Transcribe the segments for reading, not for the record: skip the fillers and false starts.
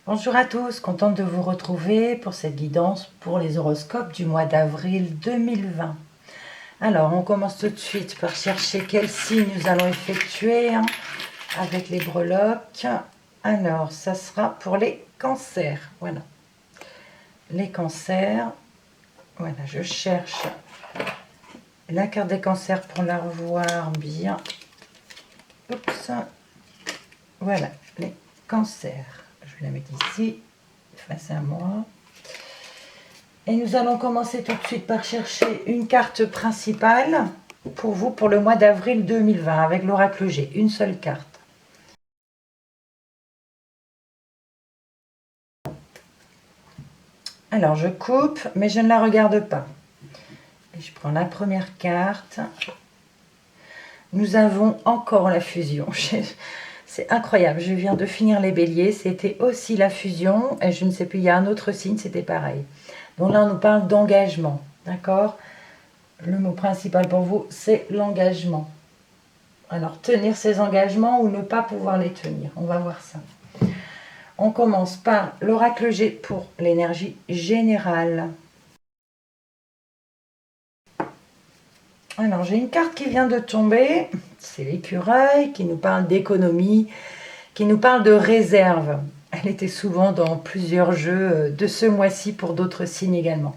Bonjour à tous, contente de vous retrouver pour cette guidance pour les horoscopes du mois d'avril 2020. Alors, on commence tout de suite par chercher quel signe nous allons effectuer avec les breloques. Alors, ça sera pour les cancers. Voilà. Les cancers. Voilà, je cherche la carte des cancers pour la revoir bien. Oups. Voilà, les cancers. Je vais la mettre ici, face à moi. Et nous allons commencer tout de suite par chercher une carte principale pour vous pour le mois d'avril 2020 avec l'oracle G. Une seule carte. Alors je coupe, mais je ne la regarde pas. Et je prends la première carte. Nous avons encore la fusion. C'est incroyable, je viens de finir les béliers, c'était aussi la fusion, et je ne sais plus, il y a un autre signe, c'était pareil. Donc là, on nous parle d'engagement, d'accord? Le mot principal pour vous, c'est l'engagement. Alors, tenir ses engagements ou ne pas pouvoir les tenir, on va voir ça. On commence par l'oracle G pour l'énergie générale. Alors, j'ai une carte qui vient de tomber, c'est l'écureuil qui nous parle d'économie, qui nous parle de réserve. Elle était souvent dans plusieurs jeux de ce mois-ci pour d'autres signes également.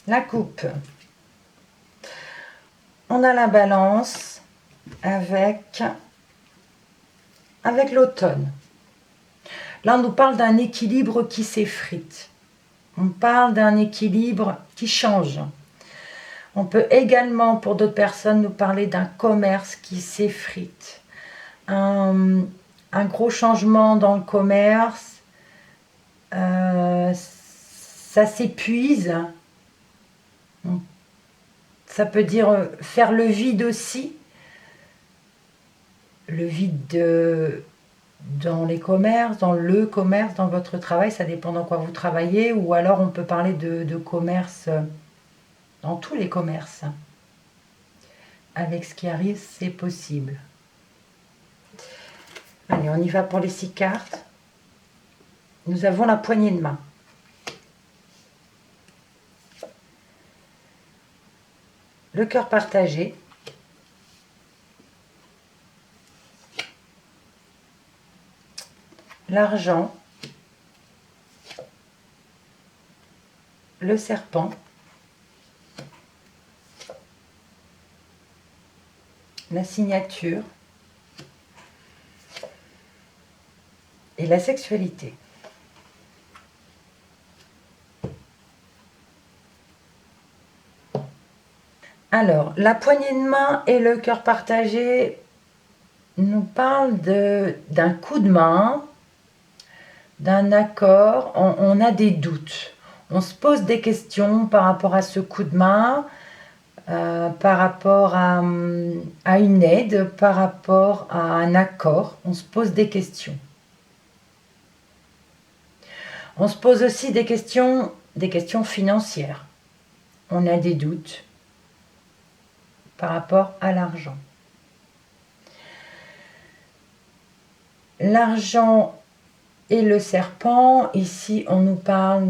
La coupe. On a la balance avec l'automne. Là, on nous parle d'un équilibre qui s'effrite. On parle d'un équilibre qui change. On peut également, pour d'autres personnes, nous parler d'un commerce qui s'effrite. Un gros changement dans le commerce. Ça s'épuise. Ça peut dire faire le vide aussi. Le vide dans les commerces, dans le commerce, dans votre travail, ça dépend dans quoi vous travaillez. Ou alors on peut parler de commerce dans tous les commerces. Avec ce qui arrive, c'est possible. Allez, on y va pour les 6 cartes. Nous avons la poignée de main. Le cœur partagé. L'argent. Le serpent. La signature. Et la sexualité. Alors, la poignée de main et le cœur partagé nous parlent d'un coup de main, d'un accord. On a des doutes. On se pose des questions par rapport à ce coup de main, par rapport à une aide, par rapport à un accord. On se pose des questions. On se pose aussi des questions financières. On a des doutes par rapport à l'argent. L'argent et le serpent, ici on nous parle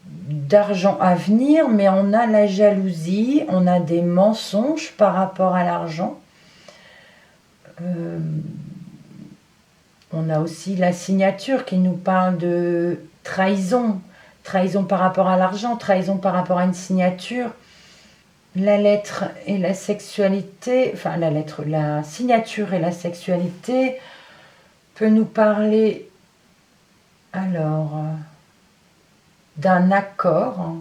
d'argent à venir, mais on a la jalousie, on a des mensonges par rapport à l'argent. On a aussi la signature qui nous parle de trahison. Trahison par rapport à l'argent, trahison par rapport à une signature. La lettre et la sexualité, enfin la signature et la sexualité peut nous parler alors d'un accord.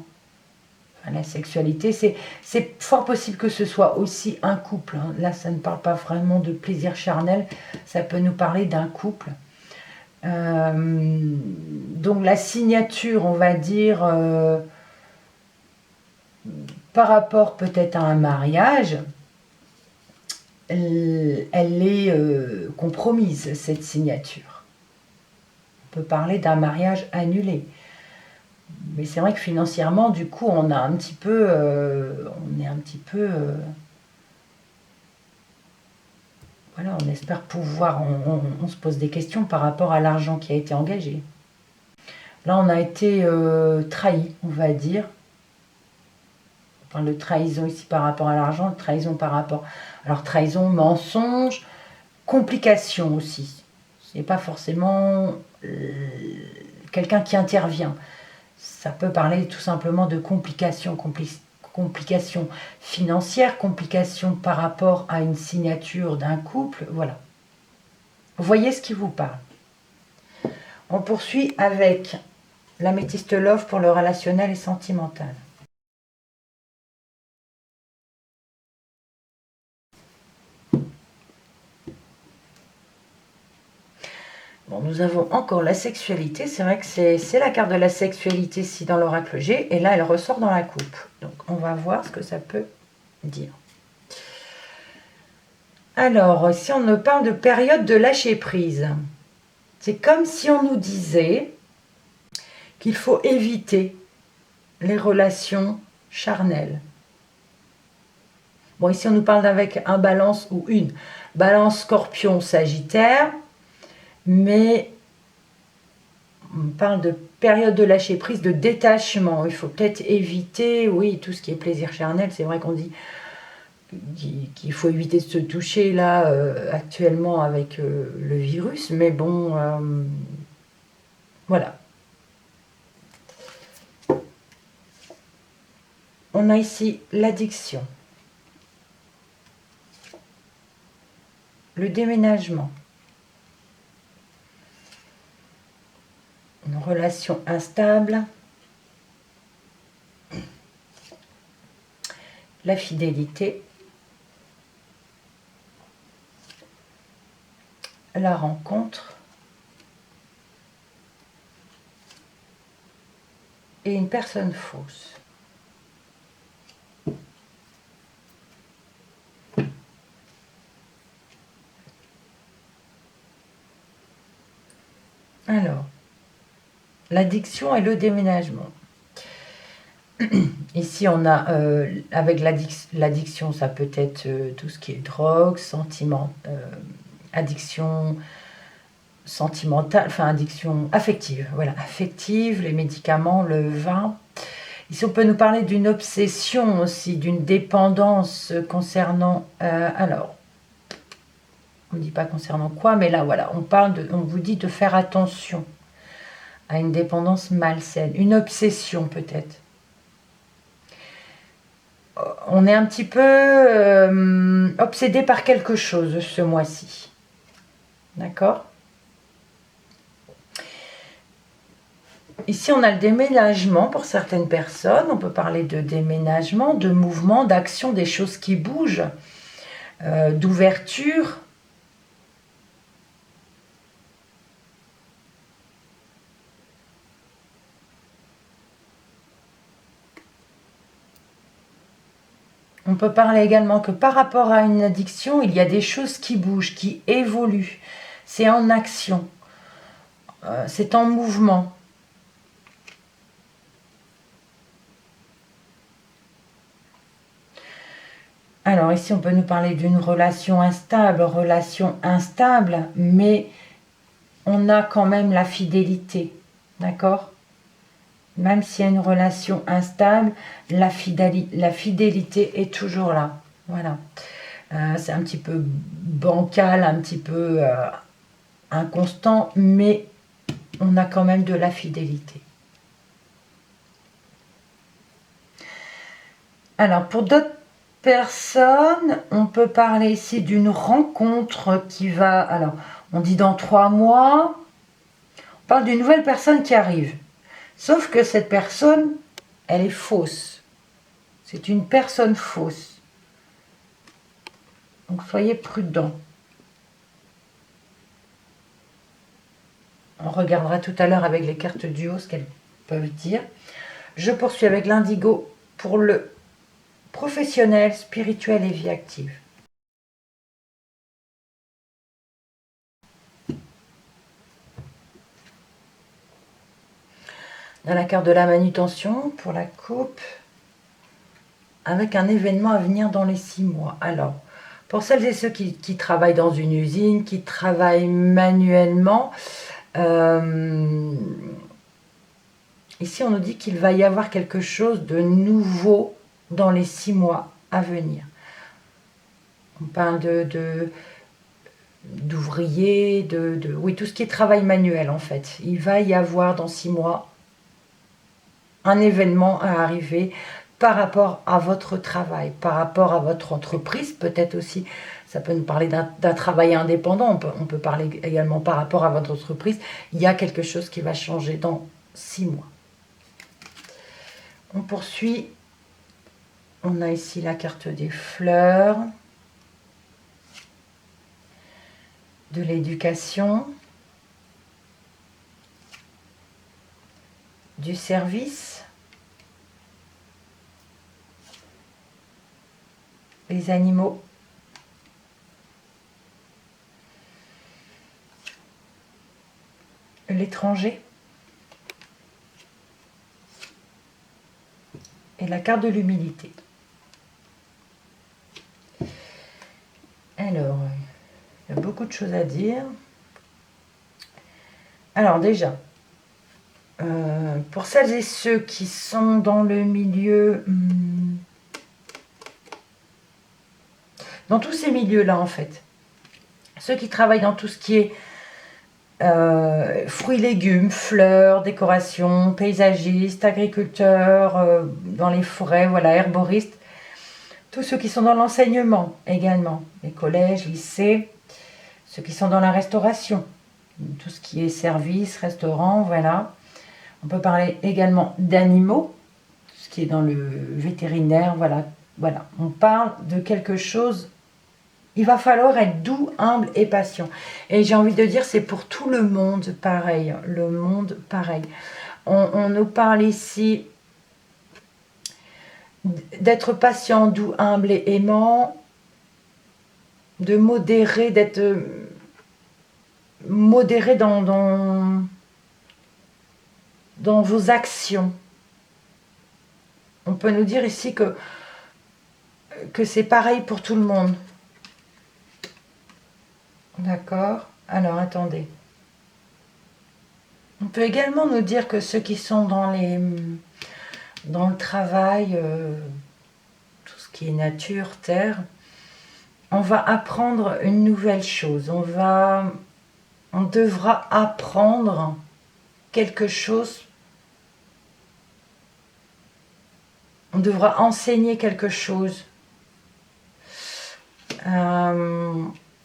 Enfin, la sexualité, c'est fort possible que ce soit aussi un couple. Là, ça ne parle pas vraiment de plaisir charnel, ça peut nous parler d'un couple. Donc la signature, on va dire, par rapport peut-être à un mariage, elle est compromise, cette signature. On peut parler d'un mariage annulé. Mais c'est vrai que financièrement, du coup, on est un petit peu Voilà, on espère pouvoir, on se pose des questions par rapport à l'argent qui a été engagé. Là, on a été trahi, on va dire. Enfin, le trahison ici par rapport à l'argent, le trahison par rapport... Alors, trahison, mensonge, complication aussi. C'est pas forcément quelqu'un qui intervient. Ça peut parler tout simplement de complications, complications financières, complications par rapport à une signature d'un couple, voilà. Vous voyez ce qui vous parle. On poursuit avec l'améthyste love pour le relationnel et sentimental. Bon, nous avons encore la sexualité. C'est vrai que c'est la carte de la sexualité ici dans l'oracle G. Et là, elle ressort dans la coupe. Donc, on va voir ce que ça peut dire. Alors, si on me parle de période de lâcher prise, c'est comme si on nous disait qu'il faut éviter les relations charnelles. Bon, ici, on nous parle d'avec un balance ou une balance scorpion sagittaire, mais on parle de période de lâcher prise, de détachement. Il faut peut-être éviter, oui, tout ce qui est plaisir charnel. C'est vrai qu'on dit qu'il faut éviter de se toucher là actuellement avec le virus, mais bon, voilà. On a ici l'addiction, le déménagement, une relation instable, la fidélité, la rencontre et une personne fausse. Alors, l'addiction et le déménagement. Ici, on a, avec l'addiction, ça peut être tout ce qui est drogue, addiction sentimentale, enfin addiction affective, voilà, affective, les médicaments, le vin. Ici, on peut nous parler d'une obsession aussi, d'une dépendance concernant, alors, on ne dit pas concernant quoi, mais là, voilà, on vous dit de faire attention à une dépendance malsaine, une obsession peut-être. On est un petit peu obsédé par quelque chose ce mois-ci. D'accord ? Ici, on a le déménagement pour certaines personnes. On peut parler de déménagement, de mouvement, d'action, des choses qui bougent, d'ouverture. On peut parler également que par rapport à une addiction, il y a des choses qui bougent, qui évoluent. C'est en action, c'est en mouvement. Alors ici, on peut nous parler d'une relation instable, mais on a quand même la fidélité, d'accord ? Même s'il y a une relation instable, la fidélité est toujours là. Voilà. C'est un petit peu bancal, un petit peu inconstant, mais on a quand même de la fidélité. Alors, pour d'autres personnes, on peut parler ici d'une rencontre qui va... Alors, on dit dans 3 mois, on parle d'une nouvelle personne qui arrive. Sauf que cette personne, elle est fausse. C'est une personne fausse. Donc soyez prudents. On regardera tout à l'heure avec les cartes du haut ce qu'elles peuvent dire. Je poursuis avec l'indigo pour le professionnel, spirituel et vie active. Dans la carte de la manutention pour la coupe, avec un événement à venir dans les 6 mois. Alors, Pour celles et ceux qui travaillent dans une usine, qui travaillent manuellement, ici on nous dit qu'il va y avoir quelque chose de nouveau dans les 6 mois à venir. On parle d'ouvriers, oui, tout ce qui est travail manuel en fait. Il va y avoir dans 6 mois un événement à arriver par rapport à votre travail, par rapport à votre entreprise, peut-être aussi, ça peut nous parler d'un travail indépendant, on peut parler également par rapport à votre entreprise. Il y a quelque chose qui va changer dans 6 mois. On poursuit. On a ici la carte des fleurs, de l'éducation, du service, les animaux, l'étranger et la carte de l'humilité. Alors, il y a beaucoup de choses à dire. Alors déjà, pour celles et ceux qui sont dans le milieu, dans tous ces milieux-là en fait, ceux qui travaillent dans tout ce qui est fruits, légumes, fleurs, décoration, paysagistes, agriculteurs, dans les forêts, voilà, herboristes, tous ceux qui sont dans l'enseignement également, les collèges, lycées, ceux qui sont dans la restauration, tout ce qui est service, restaurant, voilà. On peut parler également d'animaux, tout ce qui est dans le vétérinaire, voilà. Voilà, on parle de quelque chose. Il va falloir être doux, humble et patient. Et j'ai envie de dire, c'est pour tout le monde pareil. Le monde pareil. On nous parle ici d'être patient, doux, humble et aimant, de modérer, d'être modéré dans vos actions. On peut nous dire ici que c'est pareil pour tout le monde. D'accord. Alors, attendez. On peut également nous dire que ceux qui sont dans le travail, tout ce qui est nature, terre, on va apprendre une nouvelle chose. On devra apprendre quelque chose. On devra enseigner quelque chose.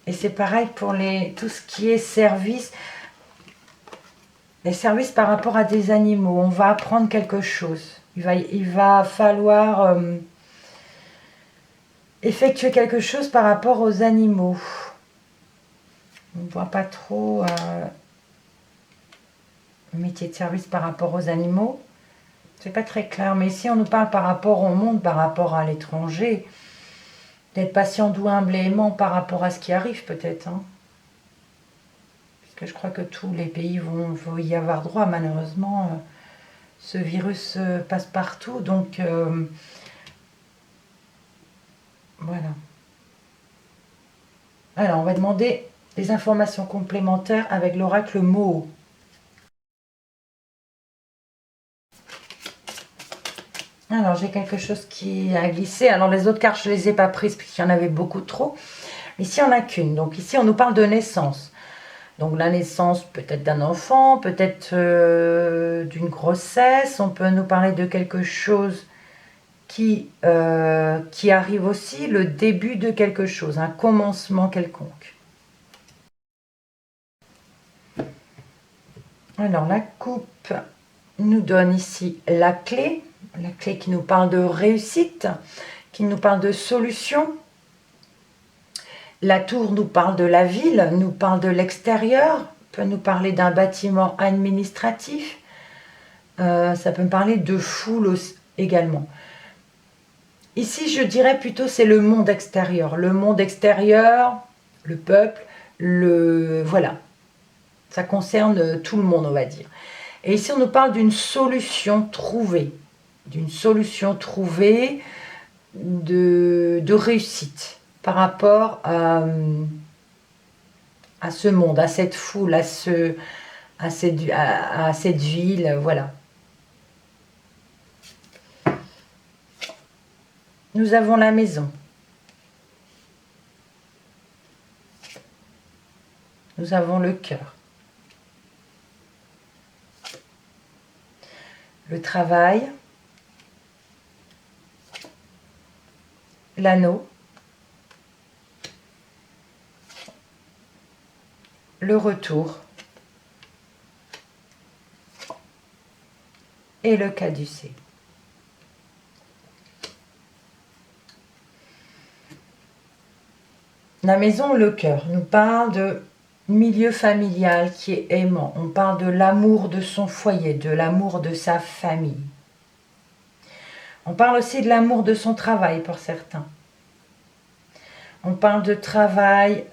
Et c'est pareil pour tout ce qui est service. Les services par rapport à des animaux. On va apprendre quelque chose. Il va falloir effectuer quelque chose par rapport aux animaux. On ne voit pas trop le métier de service par rapport aux animaux. C'est pas très clair. Mais ici, on nous parle par rapport au monde, par rapport à l'étranger. D'être patient, doux, humble et aimant par rapport à ce qui arrive peut-être. Hein. Parce que je crois que tous les pays vont y avoir droit. Malheureusement, ce virus passe partout. Donc, voilà. Alors, on va demander des informations complémentaires avec l'oracle Moho. Alors, j'ai quelque chose qui a glissé. Alors, les autres cartes, je ne les ai pas prises parce qu'il y en avait beaucoup trop. Ici, on n'a qu'une. Donc, ici, on nous parle de naissance. Donc, la naissance peut-être d'un enfant, peut-être d'une grossesse. On peut nous parler de quelque chose qui arrive aussi, le début de quelque chose, un commencement quelconque. Alors, la coupe nous donne ici la clé qui nous parle de réussite, qui nous parle de solution. La tour nous parle de la ville, nous parle de l'extérieur, peut nous parler d'un bâtiment administratif, ça peut me parler de foule aussi, également. Ici, je dirais plutôt c'est le monde extérieur. Le monde extérieur, le peuple, voilà. Ça concerne tout le monde, on va dire. Et ici, on nous parle d'une solution trouvée. D'une solution trouvée de réussite. par rapport à ce monde, à cette foule, à cette ville, voilà. Nous avons la maison. Nous avons le cœur. Le travail. L'anneau. Le retour. Et le caducée. La maison, le cœur, nous parle de milieu familial qui est aimant. On parle de l'amour de son foyer, de l'amour de sa famille. On parle aussi de l'amour de son travail pour certains. On parle de travail,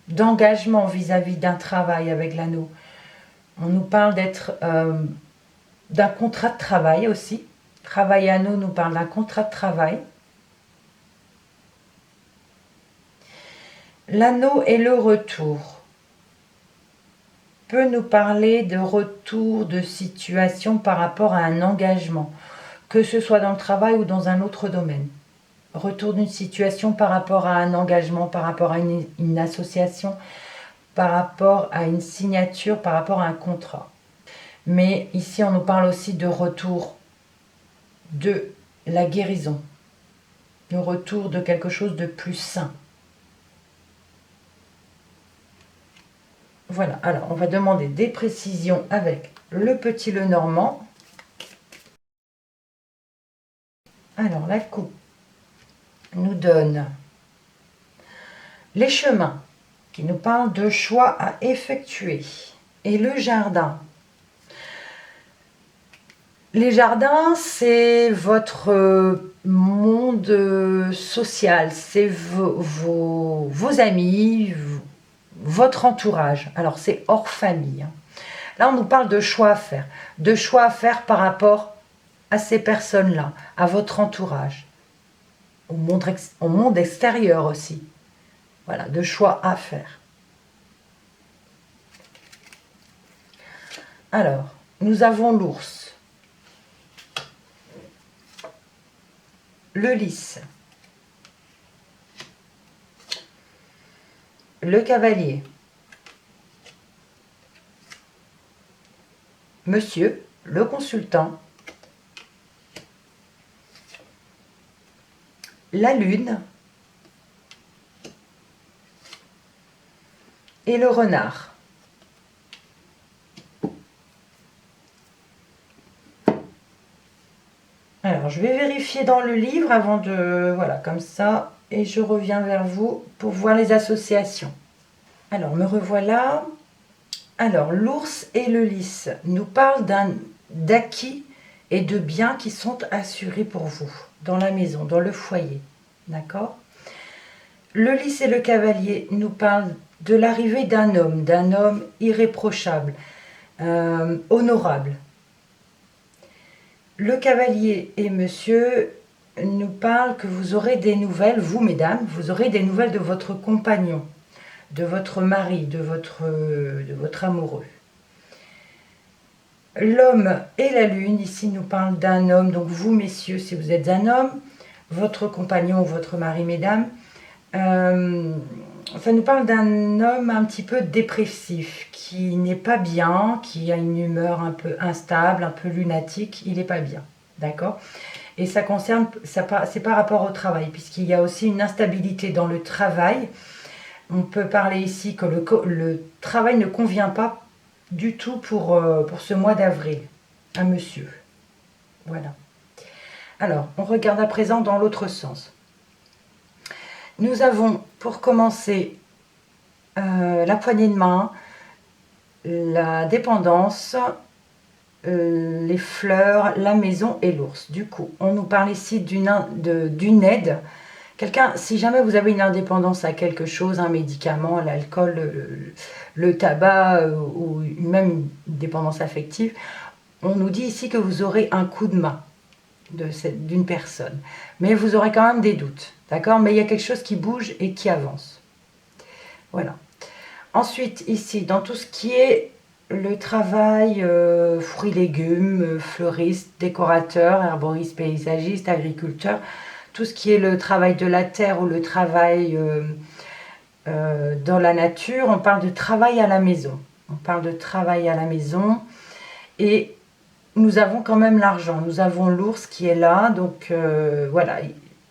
d'engagement vis-à-vis d'un travail avec l'anneau. On nous parle d'un contrat de travail aussi. Travail anneau nous parle d'un contrat de travail. L'anneau et le retour peut nous parler de retour de situation par rapport à un engagement, que ce soit dans le travail ou dans un autre domaine. Retour d'une situation par rapport à un engagement, par rapport à une association, par rapport à une signature, par rapport à un contrat. Mais ici, on nous parle aussi de retour de la guérison, de retour de quelque chose de plus sain. Voilà, alors on va demander des précisions avec le petit Lenormand. Alors la coupe nous donne les chemins qui nous parlent de choix à effectuer et le jardin. Les jardins, c'est votre monde social, c'est vos amis, votre entourage. Alors c'est hors famille. Là, on nous parle de choix à faire par rapport à ces personnes-là, à votre entourage, au monde extérieur aussi. Voilà, de choix à faire. Alors, nous avons l'ours, le lys, le cavalier, monsieur, le consultant, la lune et le renard. Alors, je vais vérifier dans le livre avant de... Voilà, comme ça. Et je reviens vers vous pour voir les associations. Alors, me revoilà. Alors, l'ours et le lys nous parlent d'acquis et de biens qui sont assurés pour vous, dans la maison, dans le foyer. D'accord? Le lys et le cavalier nous parlent de l'arrivée d'un homme irréprochable, honorable. Le cavalier et monsieur nous parlent que vous aurez des nouvelles, vous mesdames, vous aurez des nouvelles de votre compagnon, de votre mari, de votre amoureux. L'homme et la lune, ici nous parlent d'un homme, donc vous messieurs, si vous êtes un homme, votre compagnon ou votre mari, mesdames, ça nous parle d'un homme un petit peu dépressif, qui n'est pas bien, qui a une humeur un peu instable, un peu lunatique, il n'est pas bien, d'accord? Et ça concerne, c'est par rapport au travail, puisqu'il y a aussi une instabilité dans le travail. On peut parler ici que le travail ne convient pas du tout pour ce mois d'avril, à monsieur. Voilà. Alors, on regarde à présent dans l'autre sens. Nous avons, pour commencer, la poignée de main, la dépendance, les fleurs, la maison et l'ours. Du coup, on nous parle ici d'une aide. Quelqu'un, si jamais vous avez une indépendance à quelque chose, un médicament, l'alcool, le tabac ou même une dépendance affective, on nous dit ici que vous aurez un coup de main. d'une personne. Mais vous aurez quand même des doutes, d'accord? Mais il y a quelque chose qui bouge et qui avance. Voilà. Ensuite, ici, dans tout ce qui est le travail fruits, légumes, fleuriste, décorateur, herboriste, paysagiste, agriculteur, tout ce qui est le travail de la terre ou le travail dans la nature, on parle de travail à la maison. On parle de travail à la maison et nous avons quand même l'argent. Nous avons l'ours qui est là, donc voilà,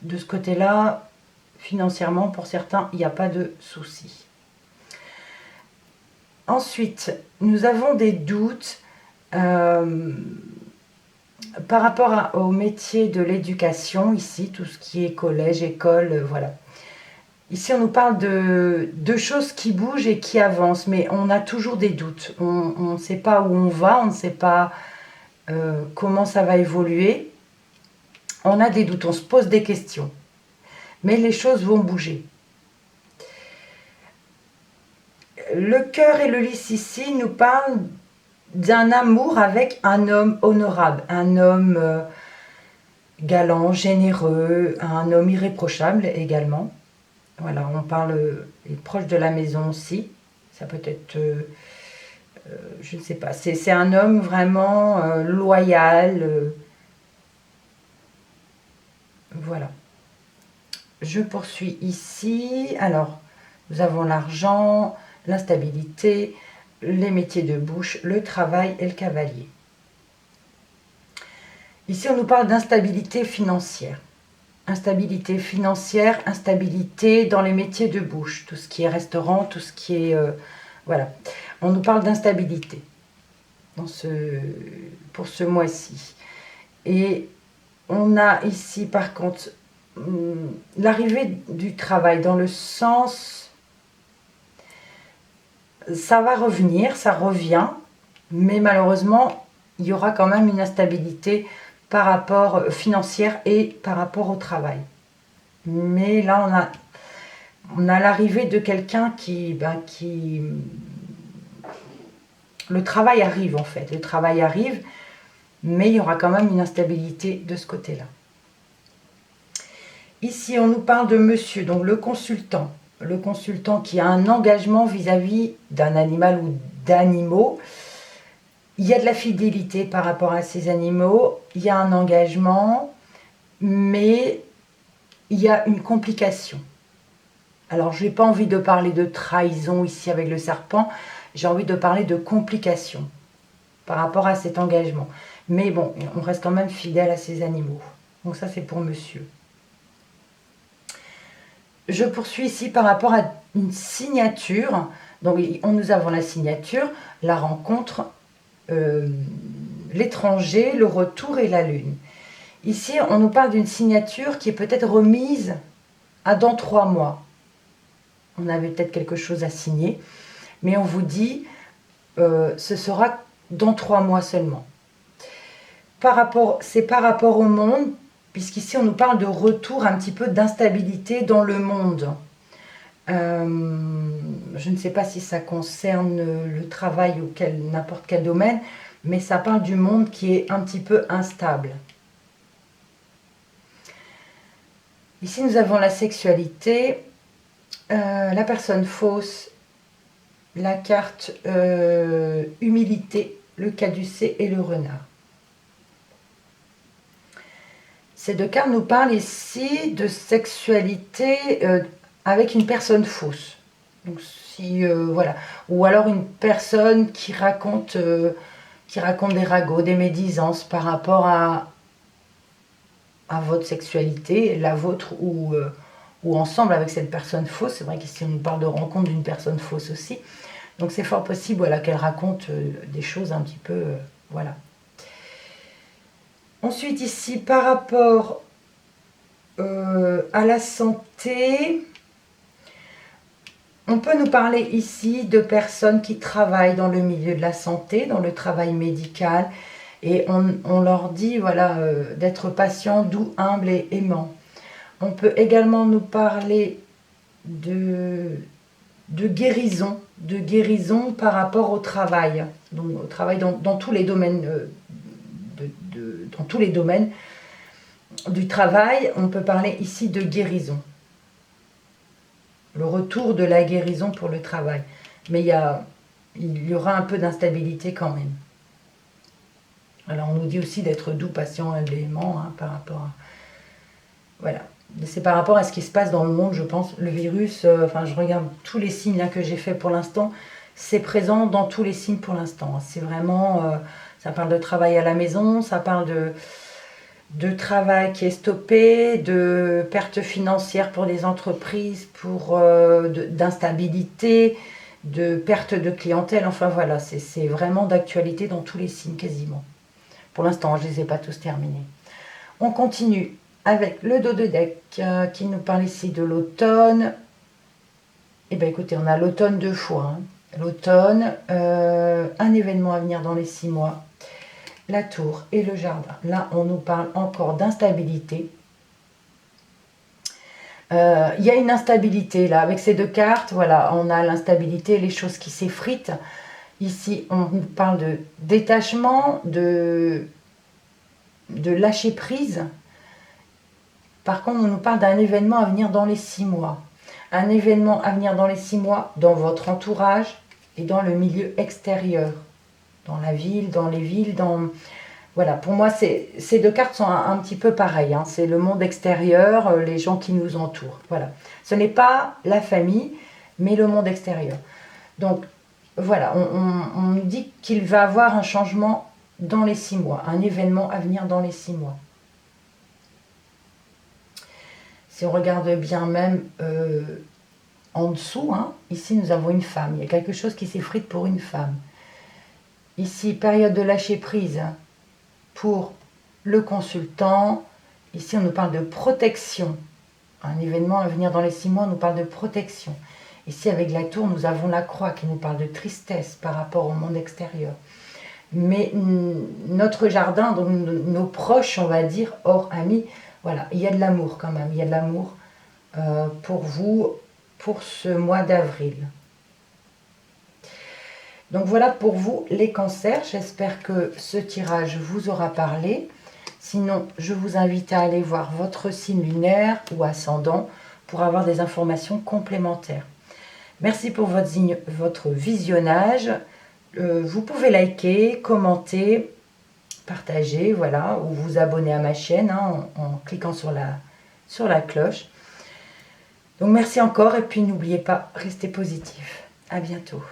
de ce côté-là, financièrement, pour certains, il n'y a pas de souci. Ensuite, nous avons des doutes par rapport au métier de l'éducation, ici, tout ce qui est collège, école, voilà. Ici, on nous parle de choses qui bougent et qui avancent, mais on a toujours des doutes. On ne sait pas où on va, on ne sait pas comment ça va évoluer. On a des doutes, on se pose des questions. Mais les choses vont bouger. Le cœur et le lys ici nous parlent d'un amour avec un homme honorable, un homme galant, généreux, un homme irréprochable également. Voilà, on parle, il est proche de la maison aussi. Ça peut être, je ne sais pas, c'est un homme vraiment loyal. Voilà. Je poursuis ici. Alors, nous avons l'argent, l'instabilité, les métiers de bouche, le travail et le cavalier. Ici, on nous parle d'instabilité financière. Instabilité financière, instabilité dans les métiers de bouche, tout ce qui est restaurant, tout ce qui est... voilà. On nous parle d'instabilité pour ce mois-ci. Et on a ici, par contre, l'arrivée du travail dans le sens... Ça va revenir, ça revient, mais malheureusement, il y aura quand même une instabilité par rapport financière et par rapport au travail. Mais là, on a l'arrivée de quelqu'un qui... Le travail arrive en fait, le travail arrive, mais il y aura quand même une instabilité de ce côté-là. Ici, on nous parle de monsieur, donc le consultant qui a un engagement vis-à-vis d'un animal ou d'animaux. Il y a de la fidélité par rapport à ces animaux, il y a un engagement, mais il y a une complication. Alors, je n'ai pas envie de parler de trahison ici avec le serpent, j'ai envie de parler de complication par rapport à cet engagement. Mais bon, on reste quand même fidèle à ces animaux. Donc ça, c'est pour monsieur. Je poursuis ici par rapport à une signature. Donc, nous avons la signature, la rencontre, l'étranger, le retour et la lune. Ici, on nous parle d'une signature qui est peut-être remise à dans 3 mois. On avait peut-être quelque chose à signer, mais on vous dit ce sera dans 3 mois seulement. C'est par rapport au monde, puisqu'ici on nous parle de retour, un petit peu d'instabilité dans le monde. Je ne sais pas si ça concerne le travail ou n'importe quel domaine, mais ça parle du monde qui est un petit peu instable. Ici nous avons la sexualité, la personne fausse, la carte humilité, le caducée et le renard. Ces 2 cartes nous parlent ici de sexualité avec une personne fausse. Donc si voilà, ou alors une personne qui raconte des ragots, des médisances par rapport à votre sexualité, la vôtre ou ensemble avec cette personne fausse. C'est vrai qu'ici on nous parle de rencontre d'une personne fausse aussi. Donc c'est fort possible voilà, qu'elle raconte des choses un petit peu... voilà. Ensuite ici, par rapport à la santé, on peut nous parler ici de personnes qui travaillent dans le milieu de la santé, dans le travail médical, et on leur dit voilà, d'être patient, doux, humble et aimant. On peut également nous parler de guérison par rapport au travail, donc au travail dans tous les domaines, dans tous les domaines. du travail, on peut parler ici de guérison. Le retour de la guérison pour le travail. Mais il y aura un peu d'instabilité quand même. Alors on nous dit aussi d'être doux, patient et véhément par rapport à... Voilà. C'est par rapport à ce qui se passe dans le monde, je pense. Le virus, enfin je regarde tous les signes là, que j'ai fait pour l'instant, c'est présent dans tous les signes pour l'instant. C'est vraiment... ça parle de travail à la maison, ça parle de travail qui est stoppé, de pertes financières pour les entreprises, d'instabilité, de perte de clientèle. Enfin voilà, c'est vraiment d'actualité dans tous les signes quasiment. Pour l'instant, je ne les ai pas tous terminés. On continue avec le dos de deck qui nous parle ici de l'automne. Eh bien écoutez, on a l'automne deux fois. L'automne, un événement à venir dans les 6 mois. La tour et le jardin. Là, on nous parle encore d'instabilité. Il y a une instabilité là, avec ces deux cartes. Voilà, on a l'instabilité, les choses qui s'effritent. Ici, on nous parle de détachement, de lâcher prise. Par contre, on nous parle d'un événement à venir dans les 6 mois. Un événement à venir dans les 6 mois dans votre entourage et dans le milieu extérieur. Dans la ville, dans les villes, dans... Voilà, pour moi, ces deux cartes sont un petit peu pareilles. C'est le monde extérieur, les gens qui nous entourent. Voilà. Ce n'est pas la famille, mais le monde extérieur. Donc, voilà, on nous dit qu'il va y avoir un changement dans les 6 mois, un événement à venir dans les 6 mois. Si on regarde bien même en dessous, ici nous avons une femme. Il y a quelque chose qui s'effrite pour une femme. Ici, période de lâcher prise pour le consultant. Ici, on nous parle de protection. Un événement à venir dans les 6 mois, on nous parle de protection. Ici, avec la tour, nous avons la croix qui nous parle de tristesse par rapport au monde extérieur. Mais notre jardin, donc nos proches, on va dire, hors amis, voilà, il y a de l'amour quand même. Il y a de l'amour pour vous, pour ce mois d'avril. Donc voilà pour vous les cancers. J'espère que ce tirage vous aura parlé. Sinon, je vous invite à aller voir votre signe lunaire ou ascendant pour avoir des informations complémentaires. Merci pour votre visionnage. Vous pouvez liker, commenter, partager, voilà, ou vous abonner à ma chaîne en cliquant sur la cloche. Donc merci encore et puis n'oubliez pas, restez positif. À bientôt.